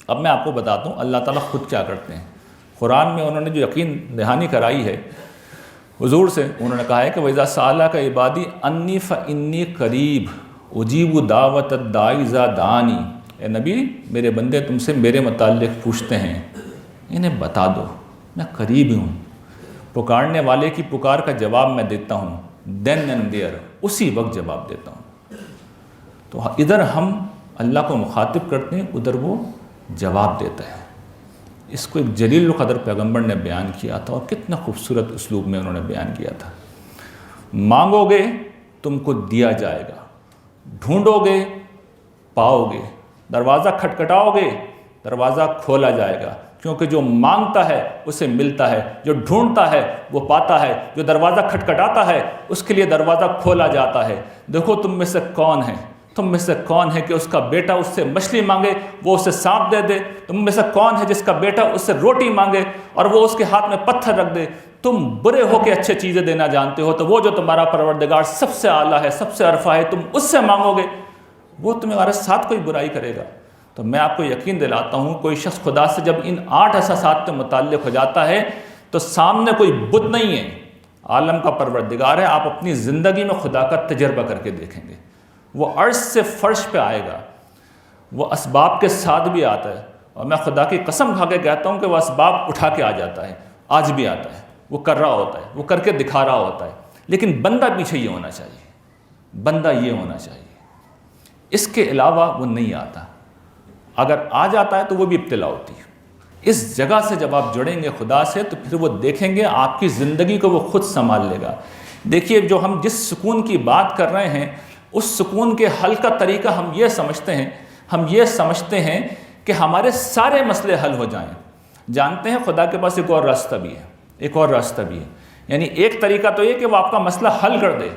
اب میں آپ کو بتاتا ہوں اللہ تعالیٰ خود کیا کرتے ہیں۔ قرآن میں انہوں نے جو یقین دہانی کرائی ہے حضور سے، انہوں نے کہا ہے کہ وَإِذَا سَأَلَكَ عِبَادِي أَنِّي فَإِنِّي قَرِيبٌ أُجِيبُ دَعْوَةَ الدَّاعِ إِذَا دَعَانِ۔ اے نبی، میرے بندے تم سے میرے متعلق پوچھتے ہیں، انہیں بتا دو میں قریب ہوں، پکارنے والے کی پکار کا جواب میں دیتا ہوں، دین اینڈ دیئر، اسی وقت جواب دیتا ہوں۔ تو ادھر ہم اللہ کو مخاطب کرتے ہیں، ادھر وہ جواب دیتا ہے۔ اس کو ایک جلیل القدر پیغمبر نے بیان کیا تھا، اور کتنا خوبصورت اسلوب میں انہوں نے بیان کیا تھا۔ مانگو گے تم کو دیا جائے گا، ڈھونڈو گے پاؤ گے، دروازہ کھٹکھٹاؤ گے دروازہ کھولا جائے گا، کیونکہ جو مانگتا ہے اسے ملتا ہے، جو ڈھونڈتا ہے وہ پاتا ہے، جو دروازہ کھٹکھٹاتا ہے اس کے لیے دروازہ کھولا جاتا ہے۔ دیکھو تم میں سے کون ہے، تم میں سے کون ہے کہ اس کا بیٹا اس سے مچھلی مانگے وہ اسے سانپ دے دے؟ تم میں سے کون ہے جس کا بیٹا اس سے روٹی مانگے اور وہ اس کے ہاتھ میں پتھر رکھ دے؟ تم برے ہو کے اچھے چیزیں دینا جانتے ہو، تو وہ جو تمہارا پروردگار سب سے اعلیٰ ہے، سب سے عرفہ ہے، تم اس سے مانگو گے، وہ تمہارے ساتھ کوئی برائی کرے گا؟ تو میں آپ کو یقین دلاتا ہوں، کوئی شخص خدا سے جب ان 8 احساسات میں متعلق ہو جاتا ہے تو سامنے کوئی بت نہیں ہے، عالم کا پروردگار ہے۔ آپ اپنی زندگی میں خدا کا تجربہ کر کے دیکھیں گے، وہ عرش سے فرش پہ آئے گا، وہ اسباب کے ساتھ بھی آتا ہے، اور میں خدا کی قسم کھا کے کہتا ہوں کہ وہ اسباب اٹھا کے آ جاتا ہے، آج بھی آتا ہے، وہ کر رہا ہوتا ہے، وہ کر کے دکھا رہا ہوتا ہے، لیکن بندہ پیچھے یہ ہونا چاہیے، بندہ یہ ہونا چاہیے، اس کے علاوہ وہ نہیں آتا۔ اگر آ جاتا ہے تو وہ بھی ابتلا ہوتی ہے۔ اس جگہ سے جب آپ جڑیں گے خدا سے تو پھر وہ دیکھیں گے آپ کی زندگی کو وہ خود سنبھال لے گا۔ دیکھیے، جو ہم جس سکون کی بات کر رہے ہیں اس سکون کے حل کا طریقہ ہم یہ سمجھتے ہیں کہ ہمارے سارے مسئلے حل ہو جائیں۔ جانتے ہیں خدا کے پاس ایک اور راستہ بھی ہے، ایک اور راستہ بھی ہے۔ یعنی ایک طریقہ تو یہ کہ وہ آپ کا مسئلہ حل کر دے،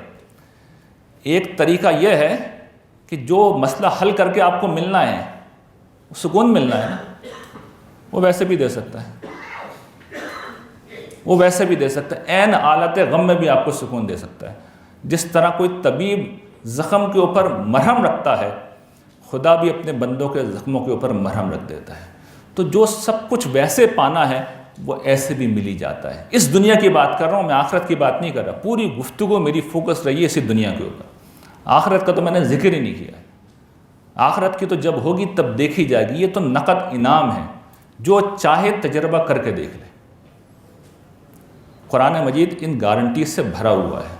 ایک طریقہ یہ ہے کہ جو مسئلہ حل کر کے آپ کو ملنا ہے، سکون ملنا ہے نا، وہ ویسے بھی دے سکتا ہے، وہ ویسے بھی دے سکتا ہے، عین حالت غم میں بھی آپ کو سکون دے سکتا ہے۔ جس طرح کوئی طبیب زخم کے اوپر مرہم رکھتا ہے، خدا بھی اپنے بندوں کے زخموں کے اوپر مرہم رکھ دیتا ہے۔ تو جو سب کچھ ویسے پانا ہے وہ ایسے بھی مل ہی جاتا ہے۔ اس دنیا کی بات کر رہا ہوں، میں آخرت کی بات نہیں کر رہا۔ پوری گفتگو میری فوکس رہی ہے اسی دنیا کے اوپر، آخرت کا تو میں نے ذکر ہی نہیں کیا ہے۔ آخرت کی تو جب ہوگی تب دیکھی جائے گی، یہ تو نقد انعام ہے، جو چاہے تجربہ کر کے دیکھ لے۔ قرآن مجید ان گارنٹیز سے بھرا ہوا ہے۔